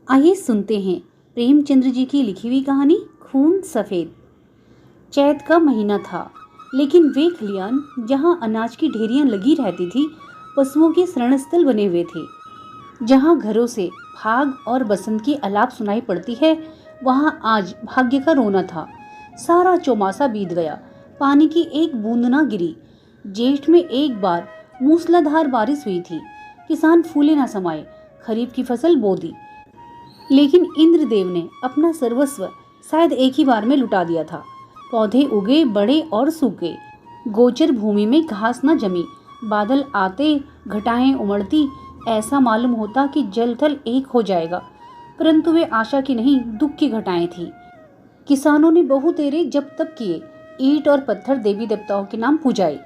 आइए सुनते हैं प्रेमचंद्र जी की लिखी हुई कहानी खून सफेद। चैत का महीना था, लेकिन वे खलियान जहां अनाज की ढेरियां लगी रहती थी पशुओं के शरण स्थल बने हुए थे। जहां घरों से फाग और बसंत की अलाप सुनाई पड़ती है, वहां आज भाग्य का रोना था। सारा चौमासा बीत गया, पानी की एक बूंद ना गिरी। जेठ में एक बार मूसलाधार बारिश हुई थी। किसान फूले ना समाये, खरीफ की फसल बो दी, लेकिन इंद्रदेव ने अपना सर्वस्व शायद एक ही बार में लुटा दिया था। पौधे उगे, बड़े और सूखे। गोचर भूमि में घास न जमी। बादल आते, घटाएं उमड़ती। ऐसा मालूम होता कि जल थल एक हो जाएगा, परंतु वे आशा की नहीं, दुख की घटाएं थी। किसानों ने बहुतेरे जप तप किए, ईंट और पत्थर देवी देवताओं के नाम पूजाए,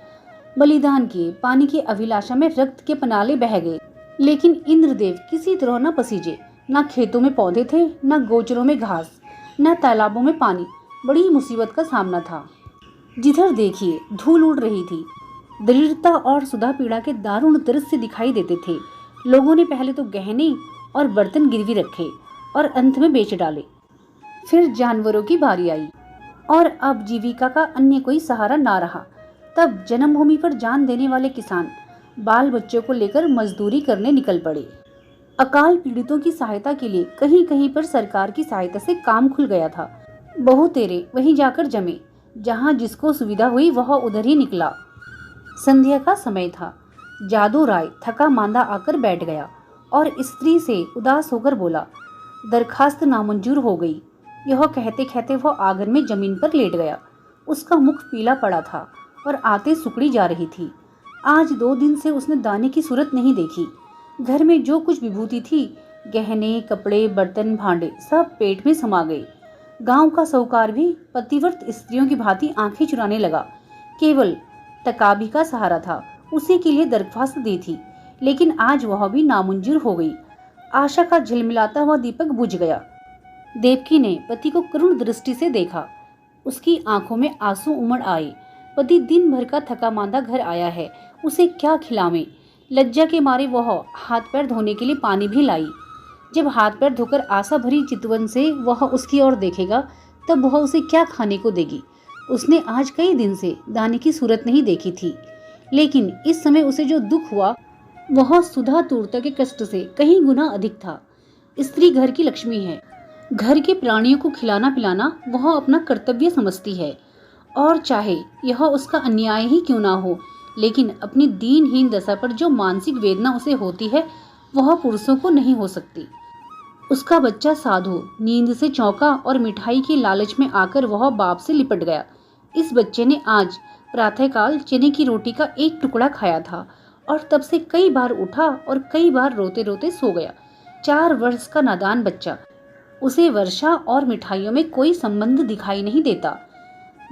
बलिदान किए। पानी की अभिलाषा में रक्त के पनाले बह गए, लेकिन इंद्रदेव किसी तरह न पसीजे। न खेतों में पौधे थे, न गोचरों में घास, न तालाबों में पानी। बड़ी मुसीबत का सामना था। जिधर देखिए धूल उड़ रही थी। दरिद्रता और सुधा पीड़ा के दारुण दृश्य दिखाई देते थे। लोगों ने पहले तो गहने और बर्तन गिरवी रखे और अंत में बेच डाले। फिर जानवरों की बारी आई और अब जीविका का अन्य कोई सहारा ना रहा। तब जन्मभूमि पर जान देने वाले किसान बाल बच्चों को लेकर मजदूरी करने निकल पड़े। अकाल पीड़ितों की सहायता के लिए कहीं कहीं पर सरकार की सहायता से काम खुल गया था। बहुतेरे वहीं जाकर जमे। जहां जिसको सुविधा हुई वह उधर ही निकला। संध्या का समय था। जादू राय थका मांदा आकर बैठ गया और स्त्री से उदास होकर बोला, दरखास्त नामंजूर हो गई। यह कहते कहते वह आंगन में जमीन पर लेट गया। उसका मुख पीला पड़ा था और आते सुकड़ी जा रही थी। आज 2 दिन से उसने दाने की सूरत नहीं देखी। घर में जो कुछ विभूति थी, गहने, कपड़े, बर्तन, भांडे, सब पेट में समा गए। गांव का साहूकार भी पतिव्रत स्त्रियों की भांति आंखें चुराने लगा। केवल तकाबी का सहारा था, उसी के लिए दरख्वास्त दी थी, लेकिन आज वह भी नामंजूर हो गई। आशा का झिलमिलाता हुआ दीपक बुझ गया। देवकी ने पति को करुण दृष्टि से देखा। उसकी आंखों में आंसू उमड़ आए। पति दिन भर का थका मांदा घर आया है, उसे क्या खिलावे। लज्जा के मारे वह हाथ पैर धोने के लिए पानी भी लाई। जब हाथ पैर धोकर आशा भरी चितवन से वह उसकी ओर देखेगा, तब वह उसे क्या खाने को देगी। उसने आज कई दिन से दाने की सूरत नहीं देखी थी, लेकिन इस समय उसे जो दुख हुआ वह सुधा तूर्ता के कष्ट से कहीं गुना अधिक था। स्त्री घर की लक्ष्मी है। घर के प्राणियों को खिलाना पिलाना वह अपना कर्तव्य समझती है, और चाहे यह उसका अन्याय ही क्यों ना हो, लेकिन अपनी दीनहीन दशा पर जो मानसिक वेदना उसे होती है वह पुरुषों को नहीं हो सकती। उसका बच्चा साधु नींद से चौंका और मिठाई के लालच में आकर वह बाप से लिपट गया। इस बच्चे ने आज प्रातःकाल चने की रोटी का एक टुकड़ा खाया था और तब से कई बार उठा और कई बार रोते रोते सो गया। 4 वर्ष का नादान बच्चा। उसे वर्षा और मिठाइयों में कोई संबंध दिखाई नहीं देता।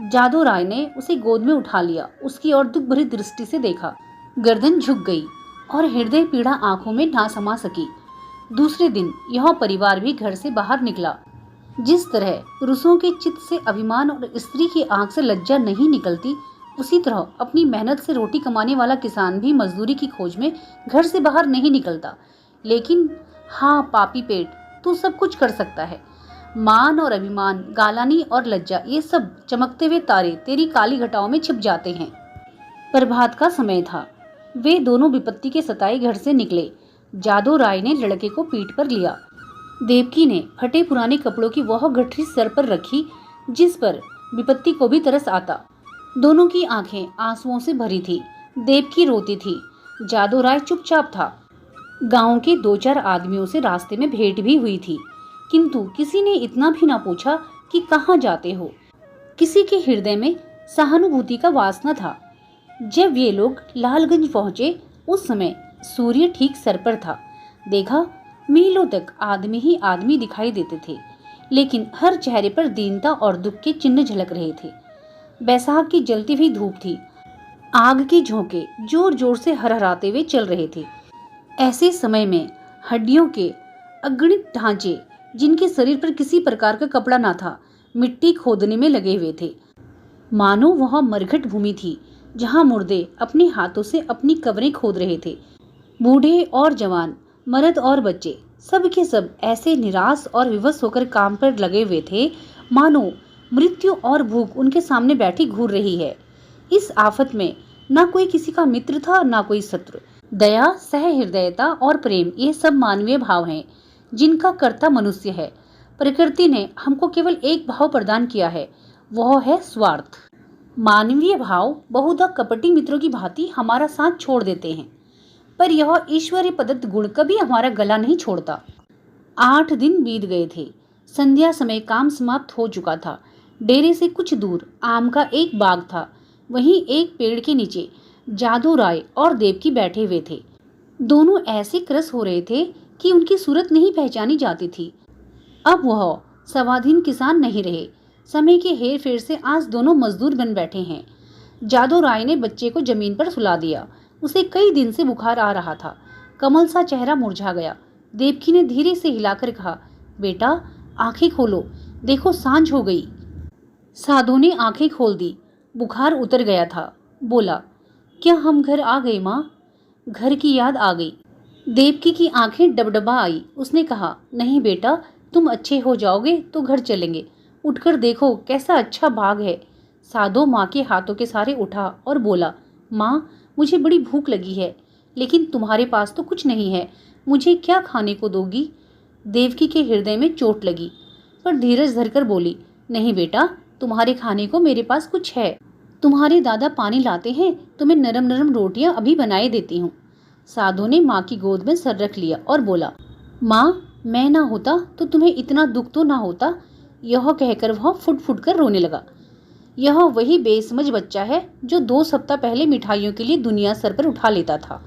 जादू राय ने उसे गोद में उठा लिया, उसकी ओर दुख भरी दृष्टि से देखा। गर्दन झुक गई और हृदय पीड़ा आंखों में ना समा सकी। दूसरे दिन यह परिवार भी घर से बाहर निकला। जिस तरह पुरुषों के चित्त से अभिमान और स्त्री की आंख से लज्जा नहीं निकलती, उसी तरह अपनी मेहनत से रोटी कमाने वाला किसान भी मजदूरी की खोज में घर से बाहर नहीं निकलता। लेकिन हाँ पापी पेट, तू सब कुछ कर सकता है। मान और अभिमान, गालानी और लज्जा, ये सब चमकते हुए तारे तेरी काली घटाओं में छिप जाते हैं। प्रभात का समय था। वे दोनों विपत्ति के सताए घर से निकले। जादू राय ने लड़के को पीठ पर लिया। देवकी ने फटे पुराने कपड़ों की वह गठरी सर पर रखी जिस पर विपत्ति को भी तरस आता। दोनों की आंखें आंसुओं से भरी थी। देवकी रोती थी, जादू राय चुपचाप था। गांव के 2-4 आदमियों से रास्ते में भेंट भी हुई थी, किंतु किसी ने इतना भी ना पूछा कि कहाँ जाते हो। किसी के हृदय में सहानुभूति का वास न था। जब ये लोग लालगंज पहुंचे, उस समय सूर्य ठीक सर पर था। देखा, मीलों तक आदमी ही आदमी दिखाई देते थे, लेकिन हर चेहरे पर दीनता और दुख के चिन्ह झलक रहे थे। बैसाख की जलती हुई धूप थी। आग के झोंके जोर जोर से हरहराते हुए चल रहे थे। ऐसे समय में हड्डियों के अगणित ढांचे, जिनके शरीर पर किसी प्रकार का कपड़ा ना था, मिट्टी खोदने में लगे हुए थे। मानो वह मरघट भूमि थी, जहां मुर्दे अपने हाथों से अपनी कब्रें खोद रहे थे। बूढ़े और जवान, मर्द और बच्चे, सब के सब ऐसे निराश और विवश होकर काम पर लगे हुए थे मानो मृत्यु और भूख उनके सामने बैठी घूर रही है। इस आफत में ना कोई किसी का मित्र था, ना कोई शत्रु। दया, सहृदयता और प्रेम, ये सब मानवीय भाव हैं जिनका कर्ता मनुष्य है। प्रकृति ने हमको केवल एक भाव प्रदान किया है, वह है स्वार्थ। मानवीय भाव बहुधा कपटी मित्रों की भांति हमारा साथ छोड़ देते हैं, पर यह ईश्वरीय प्रदत्त गुण कभी हमारा गला नहीं छोड़ता। 8 दिन बीत गए थे। संध्या समय काम समाप्त हो चुका था। डेरे से कुछ दूर आम का एक बाग था। वहीं एक पेड़ के नीचे जादू राय और देवकी बैठे हुए थे। दोनों ऐसे क्रस हो रहे थे कि उनकी सूरत नहीं पहचानी जाती थी। अब वह स्वाधीन किसान नहीं रहे। समय के हेर फेर से आज दोनों मजदूर बन बैठे हैं। जादू राय ने बच्चे को जमीन पर सुला दिया। उसे कई दिन से बुखार आ रहा था। कमल सा चेहरा मुरझा गया। देवकी ने धीरे से हिलाकर कहा, बेटा आंखें खोलो, देखो सांझ हो गई। साधु ने आंखें खोल दी। बुखार उतर गया था। बोला, क्या हम घर आ गए माँ? घर की याद आ गई। देवकी की आंखें डबडबा आई। उसने कहा, नहीं बेटा, तुम अच्छे हो जाओगे तो घर चलेंगे। उठकर देखो कैसा अच्छा बाग है। साधु माँ के हाथों के सहारे उठा और बोला, माँ मुझे बड़ी भूख लगी है, लेकिन तुम्हारे पास तो कुछ नहीं है, मुझे क्या खाने को दोगी? देवकी के हृदय में चोट लगी, पर धीरज धरकर बोली, नहीं बेटा, तुम्हारे खाने को मेरे पास कुछ है। तुम्हारे दादा पानी लाते हैं, तुम्हें नरम नरम रोटियां अभी बनाए देती हूँ। साधु ने माँ की गोद में सर रख लिया और बोला, माँ मैं ना होता तो तुम्हें इतना दुख तो ना होता। यह कहकर वह फुट फुट कर रोने लगा। यह वही बेसमझ बच्चा है जो 2 सप्ताह पहले मिठाइयों के लिए दुनिया सर पर उठा लेता था।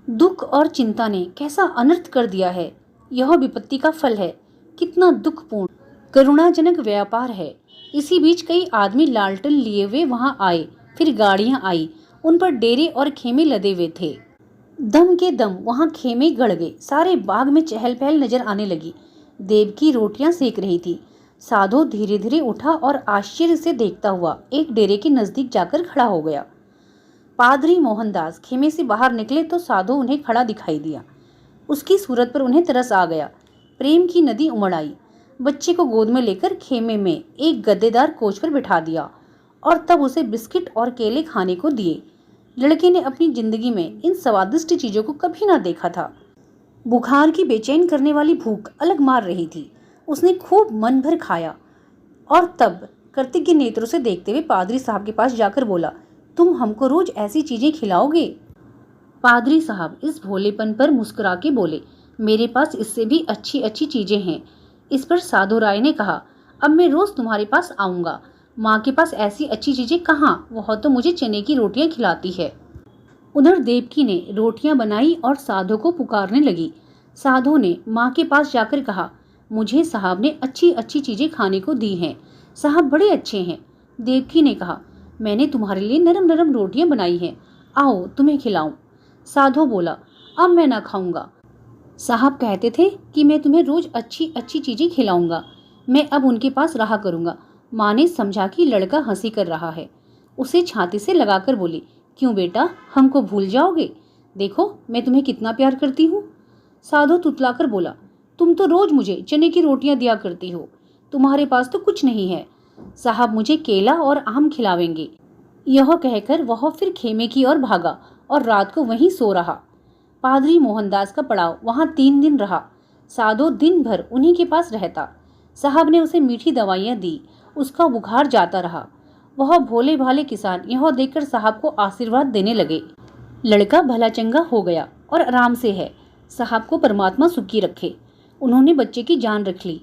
दुख और चिंता ने कैसा अनर्थ कर दिया है। यह विपत्ति का फल है। कितना दुखपूर्ण करुणाजनक व्यापार है। इसी बीच कई आदमी लालटेन लिए हुए वहां आए। फिर गाड़ियां आई। उन पर डेरे और खेमे लदे हुए थे। दम के दम वहां खेमे गड़ गए। सारे बाग में चहल पहल नजर आने लगी। देवकी रोटियां सेक रही थी। साधु धीरे धीरे उठा और आश्चर्य से देखता हुआ एक डेरे के नजदीक जाकर खड़ा हो गया। पादरी मोहनदास खेमे से बाहर निकले तो साधु उन्हें खड़ा दिखाई दिया। उसकी सूरत पर उन्हें तरस आ गया। प्रेम की नदी उमड़ आई। बच्चे को गोद में लेकर खेमे में एक गद्देदार कोच पर बिठा दिया और तब उसे बिस्किट और केले खाने को दिए। लड़के ने अपनी जिंदगी में इन स्वादिष्ट चीजों को कभी ना देखा था। बुखार की बेचैन करने वाली भूख अलग मार रही थी। उसने खूब मन भर खाया और तब कृतज्ञ नेत्रों से देखते हुए पादरी साहब के पास जाकर बोला, तुम हमको रोज ऐसी चीजें खिलाओगे? पादरी साहब इस भोलेपन पर मुस्कुरा के बोले, मेरे पास इससे भी अच्छी अच्छी चीजें हैं। इस पर साधु राय ने कहा, अब मैं रोज तुम्हारे पास आऊंगा। माँ के पास ऐसी अच्छी चीजें कहाँ, वह तो मुझे चने की रोटियां खिलाती है। उधर देवकी ने रोटियां बनाई और साधु को पुकारने लगी। साधु ने माँ के पास जाकर कहा, मुझे साहब ने अच्छी अच्छी चीजें खाने को दी हैं। साहब बड़े अच्छे हैं। देवकी ने कहा, मैंने तुम्हारे लिए नरम नरम रोटियां बनाई हैं, आओ तुम्हें खिलाऊं। साधु बोला, अब मैं ना खाऊंगा। साहब कहते थे कि मैं तुम्हें रोज अच्छी अच्छी चीजें खिलाऊंगा। मैं अब उनके पास रहा करूंगा। माँ ने समझा कि लड़का हंसी कर रहा है। उसे छाती से लगाकर बोली, क्यों बेटा, हमको भूल जाओगे? देखो मैं तुम्हें कितना प्यार करती हूँ। साधु तुतलाकर बोला, तुम तो रोज मुझे चने की रोटियां दिया करती हो, तुम्हारे पास तो कुछ नहीं है। साहब मुझे केला और आम खिलावेंगे। यह कहकर वह फिर खेमे की ओर भागा और रात को वहीं सो रहा। पादरी मोहनदास का पड़ाव वहां 3 दिन रहा। साधु दिन भर उन्हीं के पास रहता। साहब ने उसे मीठी दवाइयां दी। उसका बुखार जाता रहा। वह भोले भाले किसान यह देखकर साहब को आशीर्वाद देने लगे। लड़का भला चंगा हो गया और आराम से है। साहब को परमात्मा सुखी रखे। उन्होंने बच्चे की जान रख ली।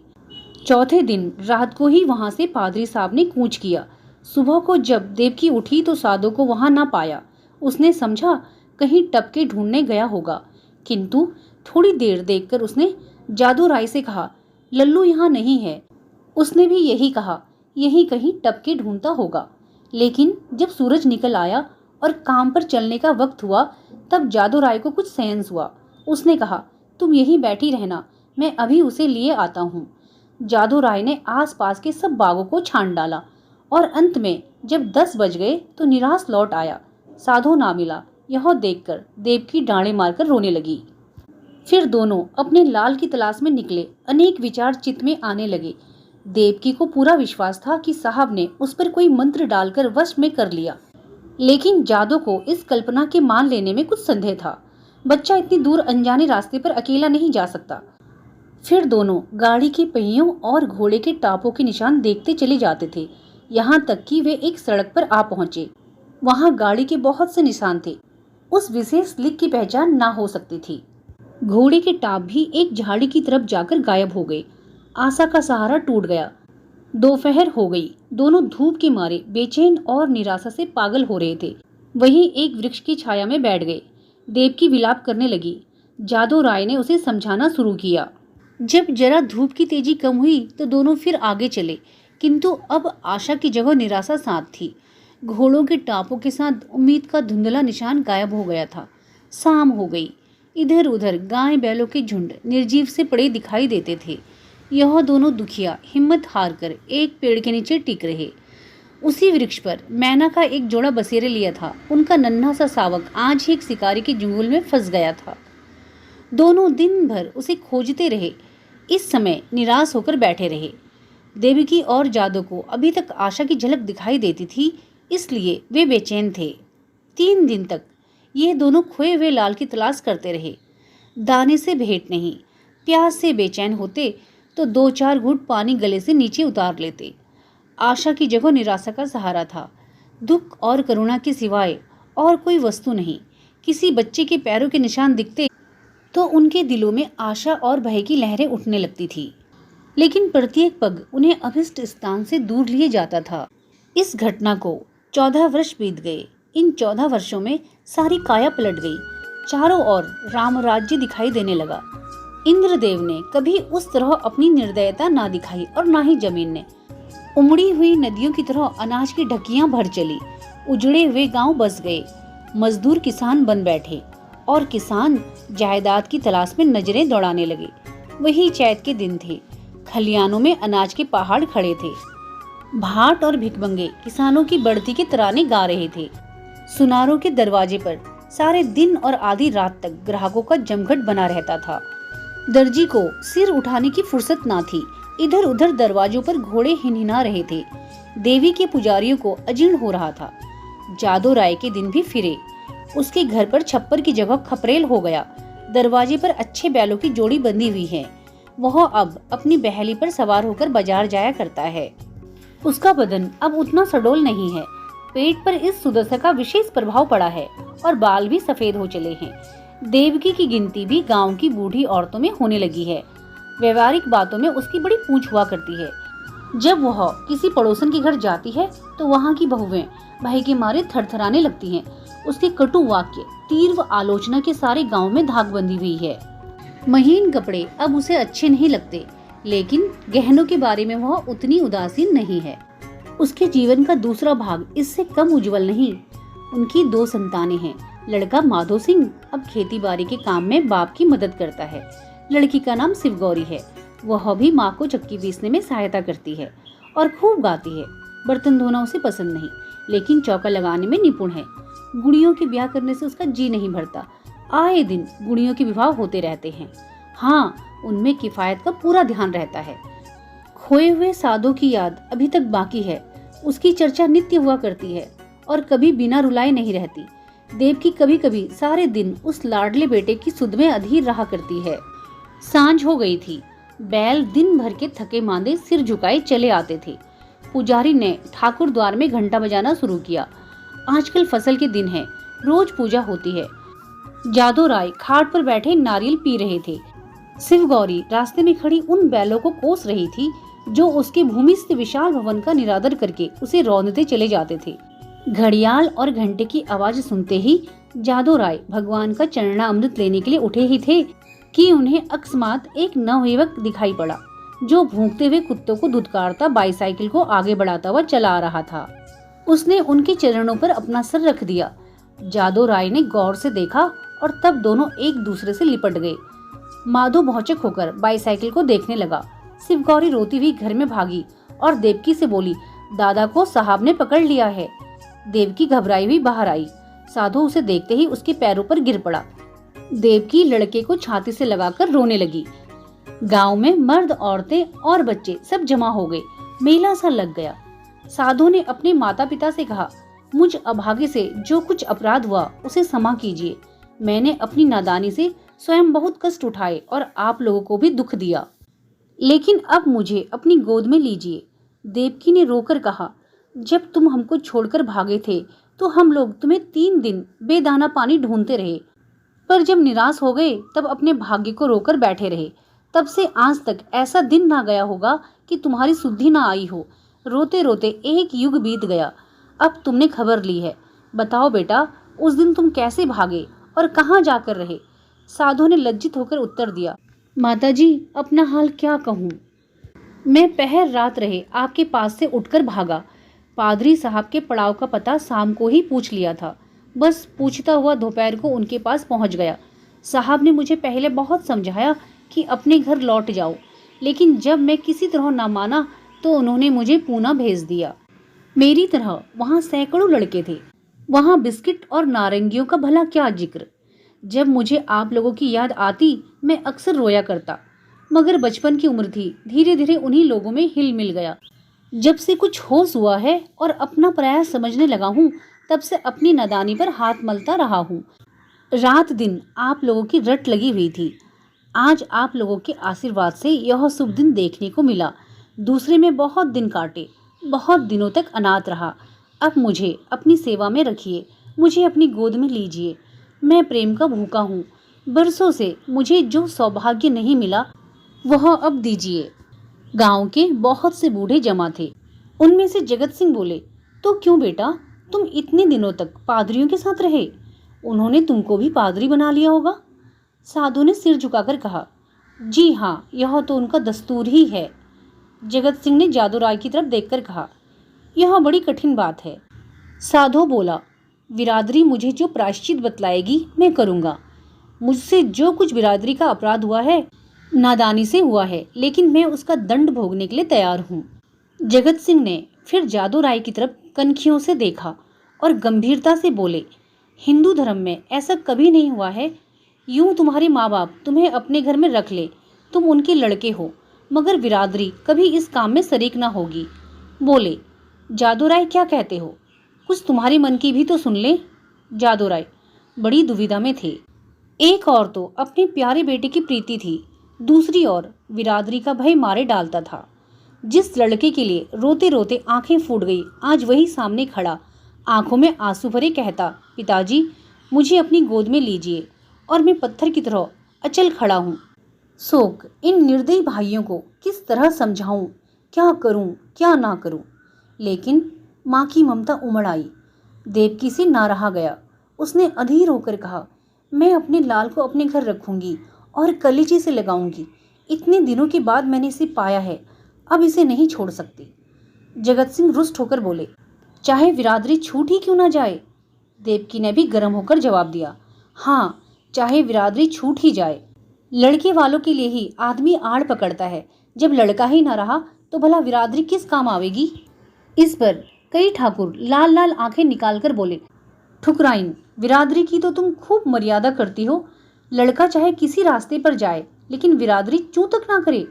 चौथे दिन रात को ही वहां से पादरी साहब ने कूच किया। सुबह को जब देवकी उठी तो साधु को वहां ना पाया। उसने समझा कहीं टपके ढूंढने गया होगा, किंतु थोड़ी देर देखकर उसने जादू राय से कहा, लल्लू यहाँ नहीं है। उसने भी यही कहा, यही कहीं टपके ढूंढता होगा। लेकिन जब सूरज निकल आया और काम पर चलने का वक्त हुआ तब जादू राय को कुछ सेंस हुआ। उसने कहा, तुम यहीं बैठी रहना, मैं अभी उसे लिए आता हूँ। जादू राय ने आसपास के सब बागों को छान डाला और अंत में जब 10 बज गए तो निराश लौट आया। साधु ना मिला। यह देखकर देवकी डांडे मारकर रोने लगी। फिर दोनों अपने लाल की तलाश में निकले। अनेक विचार चित्त में आने लगे। देवकी को पूरा विश्वास था कि साहब ने उस पर कोई मंत्र डालकर वश में कर लिया, लेकिन जादू को इस कल्पना के मान लेने में कुछ संदेह था। बच्चा इतनी दूर अनजाने रास्ते पर अकेला नहीं जा सकता। फिर दोनों गाड़ी के पहियों और घोड़े के टापों के निशान देखते चले जाते थे, यहाँ तक कि वे एक सड़क पर आ पहुंचे। वहां गाड़ी के बहुत से निशान थे। उस विशेष लिक की पहचान ना हो सकती थी। घोड़े के टाप भी एक झाड़ी की तरफ जाकर गायब हो गए। आशा का सहारा टूट गया। दोपहर हो गई। दोनों धूप के मारे बेचैन और निराशा से पागल हो रहे थे। वहीं एक वृक्ष की छाया में बैठ गए। देवकी विलाप करने लगी। जादू राय ने उसे समझाना शुरू किया। जब जरा धूप की तेजी कम हुई तो दोनों फिर आगे चले, किंतु अब आशा की जगह निराशा साथ थी। घोड़ों के टापों के साथ उम्मीद का धुंधला निशान गायब हो गया था। शाम हो गई। इधर उधर गाय बैलों के झुंड निर्जीव से पड़े दिखाई देते थे। यह दोनों दुखिया हिम्मत हार कर एक पेड़ के नीचे टिक रहे। उसी वृक्ष पर मैना का एक जोड़ा बसेरे लिया था। उनका नन्हा सा सावक आज ही एक शिकारी के जुंगल में फंस गया था। दोनों दिन भर उसे खोजते रहे। इस समय निराश होकर बैठे रहे। देवकी और जादू को अभी तक आशा की झलक दिखाई देती थी, इसलिए वे बेचैन थे। 3 दिन तक ये दोनों खोए हुए लाल की तलाश करते रहे। दाने से भेंट नहीं। प्यास से बेचैन होते तो 2-4 घूंट पानी गले से नीचे उतार लेते। आशा की जगह निराशा का सहारा था। दुख और करुणा के सिवाय और कोई वस्तु नहीं। किसी बच्चे के पैरों के निशान दिखते तो उनके दिलों में आशा और भय की लहरें उठने लगती थी, लेकिन प्रत्येक पग उन्हें अभिष्ट स्थान से दूर लिए जाता था। इस घटना को 14 वर्ष बीत गए। इन 14 वर्षों में सारी काया पलट गई। चारों ओर राम राज्य दिखाई देने लगा। इंद्रदेव ने कभी उस तरह अपनी निर्दयता ना दिखाई और ना ही जमीन ने। उमड़ी हुई नदियों की तरह अनाज की ढकियां भर चली। उजड़े हुए गांव बस गए। मजदूर किसान बन बैठे और किसान जायदाद की तलाश में नजरें दौड़ाने लगे। वही चैत के दिन थे। खलियानों में अनाज के पहाड़ खड़े थे। भाट और भिखमंगे किसानों की बढ़ती के तराने गा रहे थे। सुनारों के दरवाजे पर सारे दिन और आधी रात तक ग्राहकों का जमघट बना रहता था। दर्जी को सिर उठाने की फुर्सत ना थी। इधर उधर दरवाजों पर घोड़े हिनहिना रहे थे। देवी के पुजारियों को अजीर्ण हो रहा था। जादू राय के दिन भी फिरे। उसके घर पर छप्पर की जगह खपरेल हो गया। दरवाजे पर अच्छे बैलों की जोड़ी बंधी हुई है। वह अब अपनी बहेली पर सवार होकर बाजार जाया करता है। उसका बदन अब उतना सडोल नहीं है। पेट पर इस सुदशा का विशेष प्रभाव पड़ा है और बाल भी सफेद हो चले हैं। देवकी की गिनती भी गांव की बूढ़ी औरतों में होने लगी है। व्यवहारिक बातों में उसकी बड़ी पूंछ हुआ करती है। जब वह किसी पड़ोसन के घर जाती है तो वहाँ की बहुएं भय के मारे थरथराने लगती हैं। उसके कटु वाक्य, तीव्र आलोचना के सारे गांव में धाक बंधी हुई है। महीन कपड़े अब उसे अच्छे नहीं लगते, लेकिन गहनों के बारे में वह उतनी उदासीन नहीं है। उसके जीवन का दूसरा भाग इससे कम उज्जवल नहीं। उनकी 2 संतानें हैं। लड़का माधो सिंह अब खेती बाड़ी के काम में बाप की मदद करता है। लड़की का नाम शिवगौरी है। वह भी माँ को चक्की पीसने में सहायता करती है और खूब गाती है। बर्तन धोना उसे पसंद नहीं, लेकिन चौका लगाने में निपुण है। गुड़ियों के ब्याह करने से उसका जी नहीं भरता। आए दिन गुड़ियों के विवाह होते रहते हैं। हाँ, उनमें किफायत का पूरा ध्यान रहता है। खोए हुए साधों की याद अभी तक बाकी है। उसकी चर्चा नित्य हुआ करती है और कभी बिना रुलाए नहीं रहती। देवकी कभी कभी सारे दिन उस लाडले बेटे की सुध में अधीर रहा करती है। सांझ हो गई थी। बैल दिन भर के थके मांदे सिर झुकाए चले आते थे। पुजारी ने ठाकुर द्वार में घंटा बजाना शुरू किया। आजकल फसल के दिन है, रोज पूजा होती है। जादू राय खाट पर बैठे नारियल पी रहे थे। शिवगौरी रास्ते में खड़ी उन बैलों को कोस रही थी जो उसके भूमिस्थ विशाल भवन का निरादर करके उसे रौंदते चले जाते थे। घड़ियाल और घंटे की आवाज सुनते ही जादू राय भगवान का चरणामृत लेने के लिए उठे ही थे कि उन्हें अकस्मात एक नवयुवक दिखाई पड़ा जो भूखते हुए कुत्तों को धुतकारता बाईसाइकिल को आगे बढ़ाता हुआ चला आ रहा था। उसने उनके चरणों पर अपना सर रख दिया। जादू राय ने गौर से देखा और तब दोनों एक दूसरे से लिपट गए। माधो भौचक होकर बाईसाइकिल को देखने लगा। शिवगौरी रोती हुई घर में भागी और देवकी से बोली, दादा को साहब ने पकड़ लिया है। देवकी घबराई हुई बाहर आई। साधु उसे देखते ही उसके पैरों पर गिर पड़ा। देवकी लड़के को छाती से लगाकर रोने लगी। गांव में मर्द, औरतें और बच्चे सब जमा हो गए। मेला सा लग गया। साधु ने अपने माता पिता से कहा, मुझ अभागे से जो कुछ अपराध हुआ उसे क्षमा कीजिए। मैंने अपनी नादानी से स्वयं बहुत कष्ट उठाए और आप लोगों को भी दुख दिया, लेकिन अब मुझे अपनी गोद में लीजिए। देवकी ने रोकर कहा, जब तुम हमको छोड़कर भागे थे तो हम लोग तुम्हें 3 दिन बेदाना पानी ढूंढते रहे, पर जब निराश हो गए तब अपने भाग्य को रोकर बैठे रहे। तब से आज तक ऐसा दिन ना गया होगा कि तुम्हारी सुधि ना आई हो। रोते रोते एक युग बीत गया। अब तुमने खबर ली है। बताओ बेटा, उस दिन तुम कैसे भागे और कहाँ जाकर रहे? साधु ने लज्जित होकर उत्तर दिया, माताजी, अपना हाल क्या कहूँ। मैं पहर रात रहे आपके पास से उठकर भागा। पादरी साहब के पड़ाव का पता शाम को ही पूछ लिया था। बस पूछता हुआ दोपहर को उनके पास पहुंच गया। साहब ने मुझे पहले बहुत समझाया कि अपने घर लौट जाओ, लेकिन जब मैं किसी तरह ना माना तो उन्होंने मुझे पूना भेज दिया। मेरी तरह वहाँ सैकड़ों लड़के थे। वहाँ बिस्किट और नारंगियों का भला क्या जिक्र। जब मुझे आप लोगों की याद आती मैं अक्सर रोया करता, मगर बचपन की उम्र थी, धीरे धीरे उन्हीं लोगों में हिल मिल गया। जब से कुछ होश हुआ है और अपना प्रयास समझने लगा हूँ, तब से अपनी नादानी पर हाथ मलता रहा हूँ। रात दिन आप लोगों की रट लगी हुई थी। आज आप लोगों के आशीर्वाद से यह शुभ दिन देखने को मिला। दूसरे में बहुत दिन काटे, बहुत दिनों तक अनाथ रहा। अब मुझे अपनी सेवा में रखिए, मुझे अपनी गोद में लीजिए। मैं प्रेम का भूखा हूँ। बरसों से मुझे जो सौभाग्य नहीं मिला वह अब दीजिए। गांव के बहुत से बूढ़े जमा थे। उनमें से जगत सिंह बोले, तो क्यों बेटा, तुम इतने दिनों तक पादरियों के साथ रहे? उन्होंने तुमको भी पादरी बना लिया होगा। साधु ने सिर झुकाकर कहा, जी हाँ, यह तो उनका दस्तूर ही है। जगत सिंह ने जादू राय की तरफ देखकर कहा, यह बड़ी कठिन बात है। साधु बोला, बिरादरी मुझे जो प्रायश्चित बतलाएगी मैं करूँगा। मुझसे जो कुछ बिरादरी का अपराध हुआ है नादानी से हुआ है, लेकिन मैं उसका दंड भोगने के लिए तैयार हूँ। जगत सिंह ने फिर जादू राय की तरफ कनखियों से देखा और गंभीरता से बोले, हिंदू धर्म में ऐसा कभी नहीं हुआ है। यूं तुम्हारे माँ बाप तुम्हें अपने घर में रख ले, तुम उनके लड़के हो, मगर बिरादरी कभी इस काम में शरीक ना होगी। बोले, जादू राय क्या कहते हो? कुछ तुम्हारे मन की भी तो सुन ले। जादू राय बड़ी दुविधा में थे। एक और तो अपने प्यारे बेटे की प्रीति थी, दूसरी ओर बिरादरी का भय मारे डालता था। जिस लड़के के लिए रोते रोते आंखें फूट गई, आज वही सामने खड़ा, आंखों में आंसू भरे कहता, पिताजी मुझे अपनी गोद में लीजिए। और मैं पत्थर की तरह अचल खड़ा हूँ। शोक, इन निर्दयी भाइयों को किस तरह समझाऊं, क्या करूं, क्या ना करूं। लेकिन माँ की ममता उमड़ आई। देवकी से ना रहा गया। उसने अधीर होकर कहा, मैं अपने लाल को अपने घर रखूंगी और कलेजे से लगाऊंगी। इतने दिनों के बाद मैंने इसे पाया है, अब इसे नहीं छोड़ सकती। जगत सिंह रुष्ट होकर बोले, चाहे बिरादरी छूट ही क्यों ना जाए। देवकी ने भी गर्म होकर जवाब दिया, हाँ, चाहे बिरादरी छूट ही जाए। लड़के वालों के लिए ही आदमी आड़ पकड़ता है। जब लड़का ही ना रहा तो भला बिरादरी किस काम आवेगी। इस पर कई ठाकुर लाल लाल आंखें निकालकर बोले, ठुकराइन, बिरादरी की तो तुम खूब मर्यादा करती हो। लड़का चाहे किसी रास्ते पर जाए, लेकिन बिरादरी चूं तक ना करे।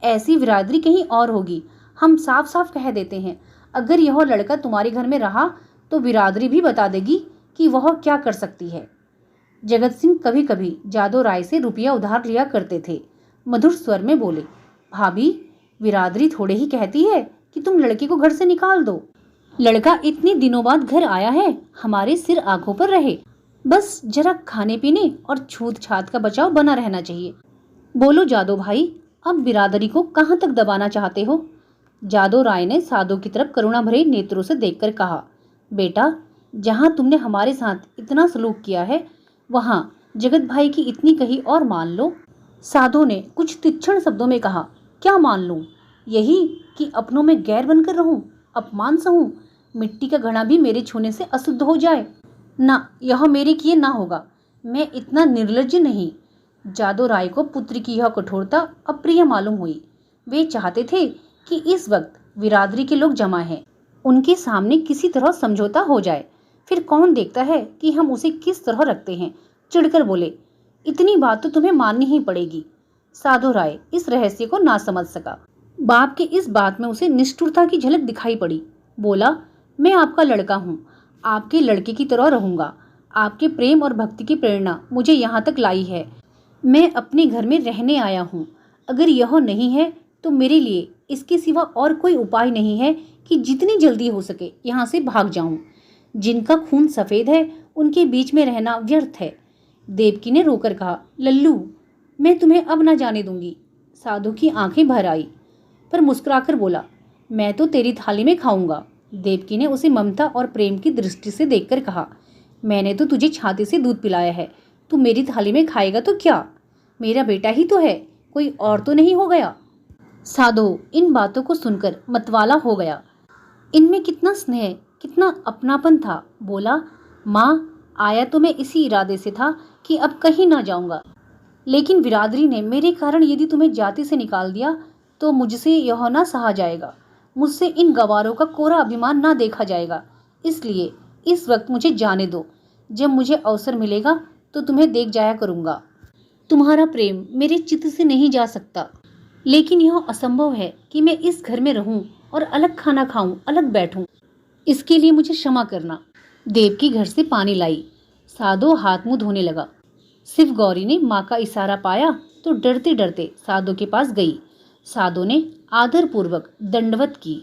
ऐसी बिरादरी कहीं और होगी। हम साफ साफ कह देते हैं, अगर यह लड़का तुम्हारे घर में रहा तो बिरादरी भी बता देगी कि वह क्या कर सकती है। जगत सिंह कभी कभी जादू राय से रुपया उधार लिया करते थे। मधुर स्वर में बोले, भाभी, बिरादरी थोड़े ही कहती है कि तुम लड़के को घर से निकाल दो। लड़का इतने दिनों बाद घर आया है, हमारे सिर आंखों पर रहे। बस जरा खाने पीने और छूत छात का बचाव बना रहना चाहिए। बोलो जादू भाई, अब बिरादरी को कहाँ तक दबाना चाहते हो? जादू राय ने साधु की तरफ करुणा भरे नेत्रों से देखकर कहा, बेटा, जहाँ तुमने हमारे साथ इतना सलूक किया है, वहाँ जगत भाई की इतनी कही और मान लो। साधु ने कुछ तीक्ष्ण शब्दों में कहा, क्या मान लूं? यही कि अपनों में गैर बनकर रहूं, अपमान सहूं, मिट्टी का घड़ा भी मेरे छूने से अशुद्ध हो जाए। ना, यह मेरे किए ना होगा। मैं इतना निर्लज्ज नहीं। जादू राय को पुत्र की यह कठोरता अप्रिय मालूम हुई। वे चाहते थे कि इस वक्त बिरादरी के लोग जमा हैं, उनके सामने किसी तरह समझौता हो जाए। फिर कौन देखता है कि हम उसे किस तरह रखते हैं। चिढ़कर बोले, इतनी बात तो तुम्हें माननी ही पड़ेगी। साधो राय इस रहस्य को ना समझ सका। बाप के इस बात में उसे निष्ठुरता की झलक दिखाई पड़ी। बोला, मैं आपका लड़का हूँ, आपके लड़के की तरह रहूंगा। आपके प्रेम और भक्ति की प्रेरणा मुझे यहाँ तक लाई है। मैं अपने घर में रहने आया हूँ। अगर यह नहीं है तो मेरे लिए इसके सिवा और कोई उपाय नहीं है कि जितनी जल्दी हो सके यहाँ से भाग जाऊं। जिनका खून सफेद है उनके बीच में रहना व्यर्थ है। देवकी ने रोकर कहा, लल्लू, मैं तुम्हें अब ना जाने दूंगी। साधु की आंखें भर आई, पर मुस्कुराकर बोला, मैं तो तेरी थाली में खाऊंगा। देवकी ने उसे ममता और प्रेम की दृष्टि से देखकर कहा, मैंने तो तुझे छाती से दूध पिलाया है, तू मेरी थाली में खाएगा तो क्या? मेरा बेटा ही तो है, कोई और तो नहीं हो गया। साधु इन बातों को सुनकर मतवाला हो गया। इनमें कितना स्नेह, कितना अपनापन था। बोला, माँ, आया तो मैं इसी इरादे से था कि अब कहीं ना जाऊंगा, लेकिन बिरादरी ने मेरे कारण यदि तुम्हें जाति से निकाल दिया तो मुझसे यह ना सहा जाएगा। मुझसे इन गवारों का कोरा अभिमान ना देखा जाएगा। इसलिए इस वक्त मुझे जाने दो। जब मुझे अवसर मिलेगा तो तुम्हें देख जाया करूंगा। तुम्हारा प्रेम मेरे चित्त से नहीं जा सकता, लेकिन यह असंभव है कि मैं इस घर में रहूं और अलग खाना खाऊं, अलग बैठूं। इसके लिए मुझे क्षमा करना। देवकी घर से पानी लाई। साधो हाथ मुंह धोने लगा। शिव गौरी ने माँ का इशारा पाया तो डरते डरते साधो के पास गई। साधो ने आदरपूर्वक दंडवत की।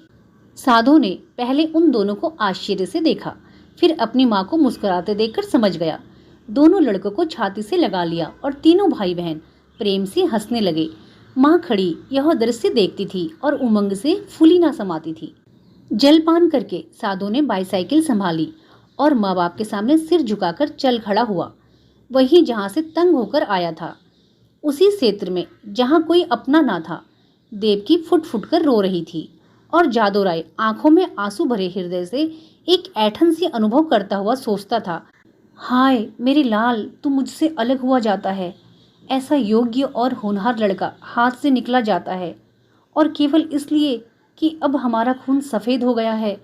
साधो ने पहले उन दोनों को आश्चर्य से देखा, फिर अपनी माँ को मुस्कुराते देखकर समझ गया। दोनों लड़कों को छाती से लगा लिया और तीनों भाई बहन प्रेम से हंसने लगे। माँ खड़ी यह दृश्य देखती थी और उमंग से फूली ना समाती थी। जलपान करके साधु ने बाईसाइकिल संभाली और माँ बाप के सामने सिर झुकाकर चल खड़ा हुआ। वही जहाँ से तंग होकर आया था, उसी क्षेत्र में जहाँ कोई अपना ना था। देवकी फुट फुट कर रो रही थी और जादू राय आंखों में आंसू भरे हृदय से एक ऐठन सी अनुभव करता हुआ सोचता था, हाय मेरे लाल, तू मुझसे अलग हुआ जाता है। ऐसा योग्य और होनहार लड़का हाथ से निकला जाता है, और केवल इसलिए कि अब हमारा खून सफ़ेद हो गया है।